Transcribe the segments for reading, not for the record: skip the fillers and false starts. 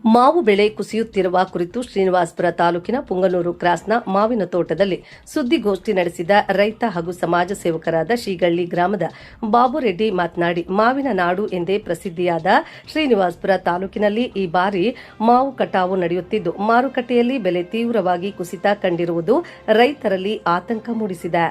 ಮಾವು ಬೆಳೆ ಕುಸಿಯುತ್ತಿರುವ ಕುರಿತು ಶ್ರೀನಿವಾಸಪುರ ತಾಲೂಕಿನ ಪುಂಗನೂರು ಕ್ರಾಸ್ನ ಮಾವಿನ ತೋಟದಲ್ಲಿ ಸುದ್ದಿಗೋಷ್ಠಿ ನಡೆಸಿದ ರೈತ ಹಾಗೂ ಸಮಾಜ ಸೇವಕರಾದ ಶ್ರೀಗಳ್ಳಿ ಗ್ರಾಮದ ಬಾಬುರೆಡ್ಡಿ ಮಾತನಾಡಿ, ಮಾವಿನ ನಾಡು ಎಂದೇ ಪ್ರಸಿದ್ಧಿಯಾದ ಶ್ರೀನಿವಾಸಪುರ ತಾಲೂಕಿನಲ್ಲಿ ಈ ಬಾರಿ ಮಾವು ಕಟಾವು ನಡೆಯುತ್ತಿದ್ದು, ಮಾರುಕಟ್ಟೆಯಲ್ಲಿ ಬೆಲೆ ತೀವ್ರವಾಗಿ ಕುಸಿತ ಕಂಡಿರುವುದು ರೈತರಲ್ಲಿ ಆತಂಕ ಮೂಡಿಸಿದೆ.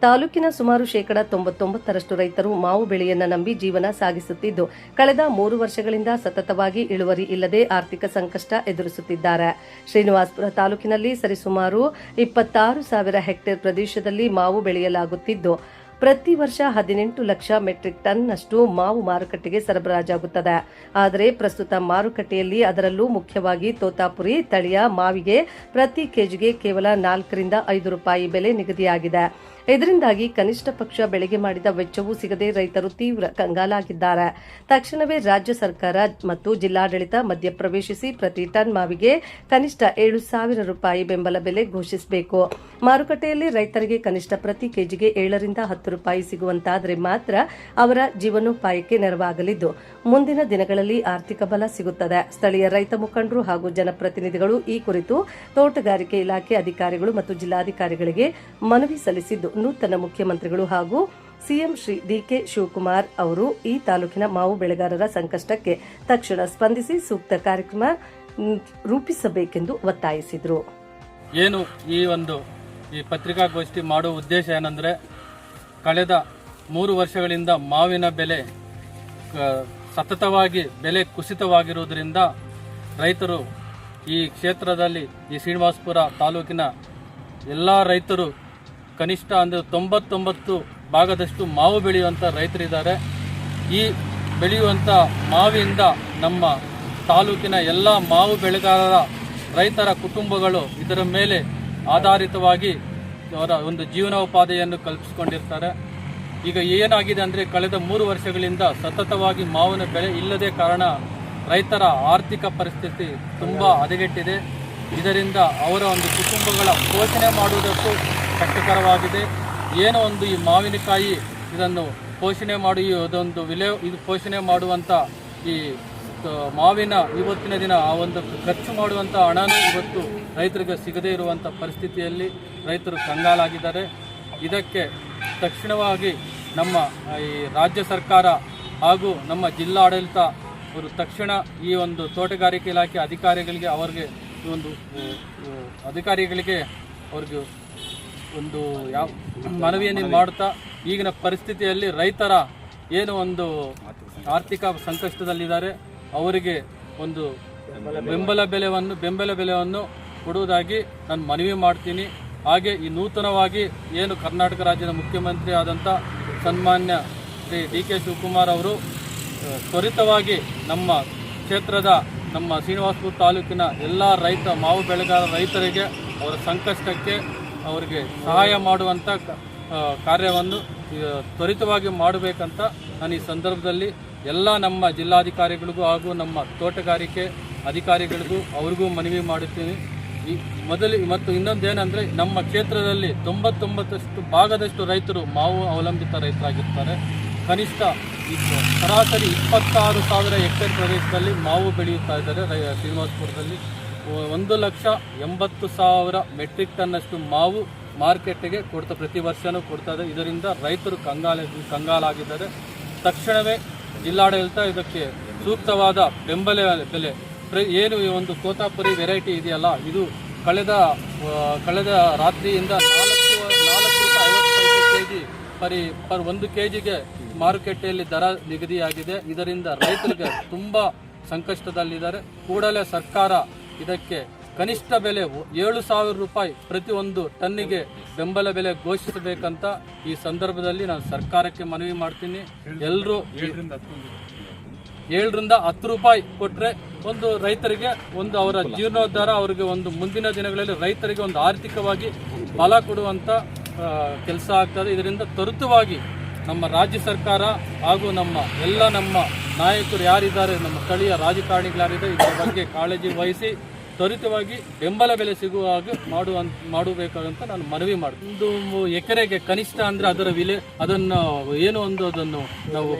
ತಾಲೂಕಿನ ಸುಮಾರು 99% ರೈತರು ಮಾವು ಬೆಳೆಯನ್ನ ನಂಬಿ ಜೀವನ ಸಾಗಿಸುತ್ತಿದ್ದು, ಕಳೆದ 3 ವರ್ಷಗಳಿಂದ ಸತತವಾಗಿ ಇಳುವರಿ ಇಲ್ಲದೆ ಆರ್ಥಿಕ ಸಂಕಷ್ಟ ಎದುರಿಸುತ್ತಿದ್ದಾರೆ. ಶ್ರೀನಿವಾಸಪುರ ತಾಲೂಕಿನಲ್ಲಿ ಸರಿಸುಮಾರು 26,000 ಹೆಕ್ಟೇರ್ ಪ್ರದೇಶದಲ್ಲಿ ಮಾವು ಬೆಳೆಯಲಾಗುತ್ತಿದ್ದು, ಪ್ರತಿ ವರ್ಷ 18 ಲಕ್ಷ ಮೆಟ್ರಿಕ್ ಟನ್ನಷ್ಟು ಮಾವು ಮಾರುಕಟ್ಟೆಗೆ ಸರಬರಾಜಾಗುತ್ತದೆ. ಆದರೆ ಪ್ರಸ್ತುತ ಮಾರುಕಟ್ಟೆಯಲ್ಲಿ ಅದರಲ್ಲೂ ಮುಖ್ಯವಾಗಿ ತೋತಾಪುರಿ ತಳಿಯ ಮಾವಿಗೆ ಪ್ರತಿ ಕೆಜಿಗೆ ಕೇವಲ 4 ರಿಂದ 5 ರೂಪಾಯಿ ಬೆಲೆ ನಿಗದಿಯಾಗಿದೆ. ಇದರಿಂದಾಗಿ ಕನಿಷ್ಠ ಪಕ್ಷ ಬೆಳೆಗೆ ಮಾಡಿದ ವೆಚ್ಚವೂ ಸಿಗದೆ ರೈತರು ತೀವ್ರ ಕಂಗಾಲಾಗಿದ್ದಾರೆ. ತಕ್ಷಣವೇ ರಾಜ್ಯ ಸರ್ಕಾರ ಮತ್ತು ಜಿಲ್ಲಾಡಳಿತ ಮಧ್ಯಪ್ರವೇಶಿಸಿ ಪ್ರತಿ ಟನ್ ಮಾವಿಗೆ ಕನಿಷ್ಠ 7,000 ರೂಪಾಯಿ ಬೆಂಬಲ ಬೆಲೆ ಘೋಷಿಸಬೇಕು. ಮಾರುಕಟ್ಟೆಯಲ್ಲಿ ರೈತರಿಗೆ ಕನಿಷ್ಠ ಪ್ರತಿ ಕೆಜಿಗೆ 7 ರಿಂದ 10 ರೂಪಾಯಿ ಸಿಗುವಂತಾದರೆ ಮಾತ್ರ ಅವರ ಜೀವನೋಪಾಯಕ್ಕೆ ನೆರವಾಗಲಿದ್ದು, ಮುಂದಿನ ದಿನಗಳಲ್ಲಿ ಆರ್ಥಿಕ ಬಲ ಸಿಗುತ್ತದೆ. ಸ್ಥಳೀಯ ರೈತ ಮುಖಂಡರು ಹಾಗೂ ಜನಪ್ರತಿನಿಧಿಗಳು ಈ ಕುರಿತು ತೋಟಗಾರಿಕೆ ಇಲಾಖೆ ಅಧಿಕಾರಿಗಳು ಮತ್ತು ಜಿಲ್ಲಾಧಿಕಾರಿಗಳಿಗೆ ಮನವಿ ಸಲ್ಲಿಸಿದ್ದು, ನೂತನ ಮುಖ್ಯಮಂತ್ರಿಗಳು ಹಾಗೂ ಸಿಎಂ ಶ್ರೀ ಡಿಕೆ ಶಿವಕುಮಾರ್ ಅವರು ಈ ತಾಲೂಕಿನ ಮಾವು ಬೆಳೆಗಾರರ ಸಂಕಷ್ಟಕ್ಕೆ ತಕ್ಷಣ ಸ್ಪಂದಿಸಿ ಸೂಕ್ತ ಕಾರ್ಯಕ್ರಮ ರೂಪಿಸಬೇಕೆಂದು ಒತ್ತಾಯಿಸಿದರು. ಏನು ಈ ಪತ್ರಿಕಾಗೋಷ್ಠಿ ಮಾಡುವ ಉದ್ದೇಶ ಏನಂದ್ರೆ, ಕಳೆದ 3 ವರ್ಷಗಳಿಂದ ಮಾವಿನ ಬೆಲೆ ಸತತವಾಗಿ ಬೆಲೆ ಕುಸಿತವಾಗಿರುವುದರಿಂದ ರೈತರು ಈ ಕ್ಷೇತ್ರದಲ್ಲಿ ಈ ಶ್ರೀನಿವಾಸಪುರ ತಾಲೂಕಿನ ಎಲ್ಲ ರೈತರು ಕನಿಷ್ಠ ಅಂದರೆ 99 ಭಾಗದಷ್ಟು ಮಾವು ಬೆಳೆಯುವಂಥ ರೈತರಿದ್ದಾರೆ. ಈ ಬೆಳೆಯುವಂಥ ಮಾವಿಂದ ನಮ್ಮ ತಾಲೂಕಿನ ಎಲ್ಲ ಮಾವು ಬೆಳೆಗಾರರ ರೈತರ ಕುಟುಂಬಗಳು ಇದರ ಮೇಲೆ ಆಧಾರಿತವಾಗಿ ಅವರ ಒಂದು ಜೀವನೋಪಾಧಿಯನ್ನು ಕಲ್ಪಿಸಿಕೊಂಡಿರ್ತಾರೆ. ಈಗ ಏನಾಗಿದೆ ಅಂದರೆ, ಕಳೆದ 3 ವರ್ಷಗಳಿಂದ ಸತತವಾಗಿ ಮಾವಿನ ಬೆಳೆ ಇಲ್ಲದೆ ಕಾರಣ ರೈತರ ಆರ್ಥಿಕ ಪರಿಸ್ಥಿತಿ ತುಂಬ ಹದಗೆಟ್ಟಿದೆ. ಇದರಿಂದ ಅವರ ಒಂದು ಕುಟುಂಬಗಳ ಪೋಷಣೆ ಮಾಡುವುದಕ್ಕೂ ಕಷ್ಟಕರವಾಗಿದೆ. ಏನೋ ಈ ಮಾವಿನಕಾಯಿ ಇದನ್ನು ಪೋಷಣೆ ಮಾಡಿ ಪೋಷಣೆ ಮಾಡುವಂಥ ಈ ಮಾವಿನ ಇವತ್ತಿನ ದಿನ ಆ ಒಂದು ಖರ್ಚು ಮಾಡುವಂಥ ಹಣನೂ ಇವತ್ತು ರೈತರಿಗೆ ಸಿಗದೇ ಇರುವಂಥ ಪರಿಸ್ಥಿತಿಯಲ್ಲಿ ರೈತರು ಕಂಗಾಲಾಗಿದ್ದಾರೆ. ಇದಕ್ಕೆ ತಕ್ಷಣವಾಗಿ ನಮ್ಮ ಈ ರಾಜ್ಯ ಸರ್ಕಾರ ಹಾಗೂ ನಮ್ಮ ಜಿಲ್ಲಾಡಳಿತ ಅವರು ತಕ್ಷಣ ಈ ಒಂದು ತೋಟಗಾರಿಕೆ ಇಲಾಖೆ ಅಧಿಕಾರಿಗಳಿಗೆ ಅವ್ರಿಗೆ ಒಂದು ಮನವಿಯನ್ನು ಮಾಡುತ್ತಾ, ಈಗಿನ ಪರಿಸ್ಥಿತಿಯಲ್ಲಿ ರೈತರ ಏನು ಆರ್ಥಿಕ ಸಂಕಷ್ಟದಲ್ಲಿದ್ದಾರೆ ಅವರಿಗೆ ಒಂದು ಬೆಂಬಲ ಬೆಲೆಯನ್ನು ಕೊಡುವುದಾಗಿ ನಾನು ಮನವಿ ಮಾಡ್ತೀನಿ. ಹಾಗೆ ಈ ನೂತನವಾಗಿ ಏನು ಕರ್ನಾಟಕ ರಾಜ್ಯದ ಮುಖ್ಯಮಂತ್ರಿ ಆದಂಥ ಸನ್ಮಾನ್ಯ ಶ್ರೀ ಡಿಕೆ ಶಿವಕುಮಾರ್ ಅವರು ತ್ವರಿತವಾಗಿ ನಮ್ಮ ಕ್ಷೇತ್ರದ ನಮ್ಮ ಶ್ರೀನಿವಾಸಪುರ ತಾಲೂಕಿನ ಎಲ್ಲ ಮಾವು ಬೆಳೆಗಾರ ರೈತರಿಗೆ ಅವರ ಸಂಕಷ್ಟಕ್ಕೆ ಅವರಿಗೆ ಸಹಾಯ ಮಾಡುವಂಥ ಕಾರ್ಯವನ್ನು ತ್ವರಿತವಾಗಿ ಮಾಡಬೇಕಂತ ನಾನು ಈ ಸಂದರ್ಭದಲ್ಲಿ ಎಲ್ಲ ನಮ್ಮ ಜಿಲ್ಲಾಧಿಕಾರಿಗಳಿಗೂ ಹಾಗೂ ನಮ್ಮ ತೋಟಗಾರಿಕೆ ಅಧಿಕಾರಿಗಳಿಗೂ ಅವ್ರಿಗೂ ಮನವಿ ಮಾಡುತ್ತೀನಿ. ಮತ್ತು ಇನ್ನೊಂದೇನೆಂದರೆ, ನಮ್ಮ ಕ್ಷೇತ್ರದಲ್ಲಿ 99% ಭಾಗದಷ್ಟು ರೈತರು ಮಾವು ಅವಲಂಬಿತ ರೈತರಾಗಿರ್ತಾರೆ. ಕನಿಷ್ಠ ಸರಾಸರಿ 26,000 ಹೆಕ್ಟೇರ್ ಪ್ರದೇಶದಲ್ಲಿ ಮಾವು ಬೆಳೆಯುತ್ತಾ ಇದ್ದಾರೆ. ಶ್ರೀನಿವಾಸಪುರದಲ್ಲಿ 1,80,000 ಮೆಟ್ರಿಕ್ ಟನ್ನಷ್ಟು ಮಾವು ಮಾರ್ಕೆಟ್ಗೆ ಪ್ರತಿ ವರ್ಷವೂ ಕೊಡ್ತಾ ಇದೆ. ಇದರಿಂದ ರೈತರು ಕಂಗಾಲಾಗಿದ್ದಾರೆ. ತಕ್ಷಣವೇ ಜಿಲ್ಲಾಡಳಿತ ಇದಕ್ಕೆ ಸೂಕ್ತವಾದ ಬೆಂಬಲ ಬೆಲೆ, ಏನು ಈ ತೋತಾಪುರಿ ವೆರೈಟಿ ಇದೆಯಲ್ಲ, ಇದು ಕಳೆದ ರಾತ್ರಿಯಿಂದ 4 ರೂಪಾಯಿ 50 ಕೆಜಿ ಪರ್ 1 ಕೆಜಿಗೆ ಮಾರುಕಟ್ಟೆಯಲ್ಲಿ ದರ ನಿಗದಿಯಾಗಿದೆ. ಇದರಿಂದ ರೈತರಿಗೆ ತುಂಬ ಸಂಕಷ್ಟದಲ್ಲಿದ್ದಾರೆ. ಕೂಡಲೇ ಸರ್ಕಾರ ಇದಕ್ಕೆ ಕನಿಷ್ಠ ಬೆಲೆ 7,000 ರೂಪಾಯಿ ಪ್ರತಿ 1 ಟನ್ನಿಗೆ ಬೆಂಬಲ ಬೆಲೆ ಘೋಷಿಸಬೇಕಂತ ಈ ಸಂದರ್ಭದಲ್ಲಿ ನಾನು ಸರ್ಕಾರಕ್ಕೆ ಮನವಿ ಮಾಡ್ತೀನಿ. ಎಲ್ಲರೂ 7 ರಿಂದ 10 ರೂಪಾಯಿ ಕೊಟ್ಟರೆ ರೈತರಿಗೆ ಅವರ ಜೀರ್ಣೋದ್ಧಾರ, ಅವರಿಗೆ ಮುಂದಿನ ದಿನಗಳಲ್ಲಿ ರೈತರಿಗೆ ಆರ್ಥಿಕವಾಗಿ ಬಲ ಕೊಡುವಂಥ ಕೆಲಸ ಆಗ್ತದೆ. ಇದರಿಂದ ತ್ವರಿತವಾಗಿ ನಮ್ಮ ರಾಜ್ಯ ಸರ್ಕಾರ ಹಾಗೂ ನಮ್ಮ ನಾಯಕರು ಯಾರಿದ್ದಾರೆ, ನಮ್ಮ ಸ್ಥಳೀಯ ರಾಜಕಾರಣಿಗಳು ಯಾರಿದ್ದಾರೆ, ಇದರ ಬಗ್ಗೆ ಕಾಳಜಿ ವಹಿಸಿ ತ್ವರಿತವಾಗಿ ಬೆಂಬಲ ಬೆಲೆ ಸಿಗುವ ಹಾಗೆ ಮಾಡಬೇಕಾದಂತ ನಾನು ಮನವಿ ಮಾಡ್ತೀನಿ. ಒಂದು ಎಕರೆಗೆ ಕನಿಷ್ಠ ಅಂದ್ರೆ ಅದರ ವಿಲೆ ಅದನ್ನು ಏನು ಒಂದು ಅದನ್ನು ನಾವು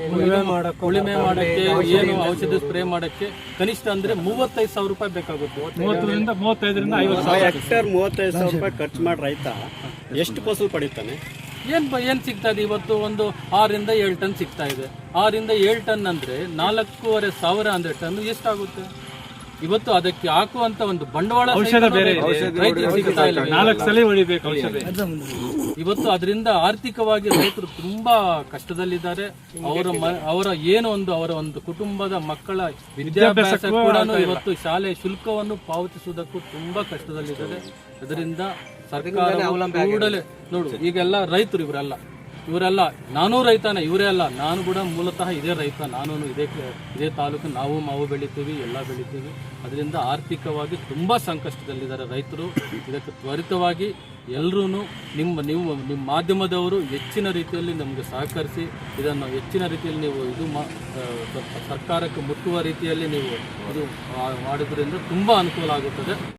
ಉಳುಮೆ ಮಾಡಕ್ಕೆ ಏನು ಔಷಧಿ ಸ್ಪ್ರೇ ಮಾಡಕ್ಕೆ ಕನಿಷ್ಠ ಅಂದ್ರೆ 35,000 ರೂಪಾಯಿ ಬೇಕಾಗುತ್ತೆ. 30ರಿಂದ 35ರಿಂದ 50,000 ಹೆಕ್ಟೇರ್ 35,000 ರೂಪಾಯಿ ಖರ್ಚು ಮಾಡಿ ರೈತ ಎಷ್ಟು ಫಸಲು ಪಡೀತಾನೆ? ಏನ್ ಸಿಗ್ತಾ ಇದೆ ಇವತ್ತು? ಒಂದು 6ರಿಂದ 7 ಟನ್ ಸಿಗ್ತಾ ಇದೆ. 6ರಿಂದ 7 ಟನ್ ಅಂದ್ರೆ 4,500 ಅಂದ್ರೆ ಟನ್ ಎಷ್ಟಾಗುತ್ತೆ? ಇವತ್ತು ಅದಕ್ಕೆ ಹಾಕುವಂತ ಒಂದು ಬಂಡವಾಳ ಔಷಧ ಬೇರೆ ರೈತರಿಗೆ ಸಿಗ್ತಾ ಇಲ್ಲ. 4 ಸಲ ಹೊಡಿಬೇಕು ಔಷಧ. ಇವತ್ತು ಅದರಿಂದ ಆರ್ಥಿಕವಾಗಿ ರೈತರು ತುಂಬಾ ಕಷ್ಟದಲ್ಲಿದ್ದಾರೆ. ಅವರ ಏನು ಒಂದು ಅವರ ಒಂದು ಕುಟುಂಬದ ಮಕ್ಕಳ ವಿದ್ಯಾಭ್ಯಾಸ ಕೂಡ ಇವತ್ತು ಶಾಲೆ ಶುಲ್ಕವನ್ನು ಪಾವತಿಸುವುದಕ್ಕೂ ತುಂಬಾ ಕಷ್ಟದಲ್ಲಿದ್ದಾರೆ. ಅದರಿಂದ ಸರ್ಕಾರ ಕೂಡಲೇ ನೋಡು, ಈಗೆಲ್ಲ ರೈತರು ಇವರೆಲ್ಲ ನಾನು ರೈತನ, ಇವರೇ ಅಲ್ಲ, ನಾನು ಕೂಡ ಮೂಲತಃ ಇದೇ ರೈತ. ನಾನು ಇದೇ ತಾಲೂಕು, ನಾವು ಮಾವು ಬೆಳಿತೀವಿ, ಎಲ್ಲ ಬೆಳಿತೀವಿ. ಅದರಿಂದ ಆರ್ಥಿಕವಾಗಿ ತುಂಬಾ ಸಂಕಷ್ಟದಲ್ಲಿದ್ದಾರೆ ರೈತರು. ಇದಕ್ಕೆ ತ್ವರಿತವಾಗಿ ಎಲ್ಲರೂ ನಿಮ್ಮ ಮಾಧ್ಯಮದವರು ಹೆಚ್ಚಿನ ರೀತಿಯಲ್ಲಿ ನಮಗೆ ಸಹಕರಿಸಿ ಇದನ್ನು ಹೆಚ್ಚಿನ ರೀತಿಯಲ್ಲಿ ನೀವು ಸರ್ಕಾರಕ್ಕೆ ಮುಟ್ಟುವ ರೀತಿಯಲ್ಲಿ ನೀವು ಇದು ಮಾಡೋದ್ರಿಂದ ತುಂಬಾ ಅನುಕೂಲ ಆಗುತ್ತದೆ.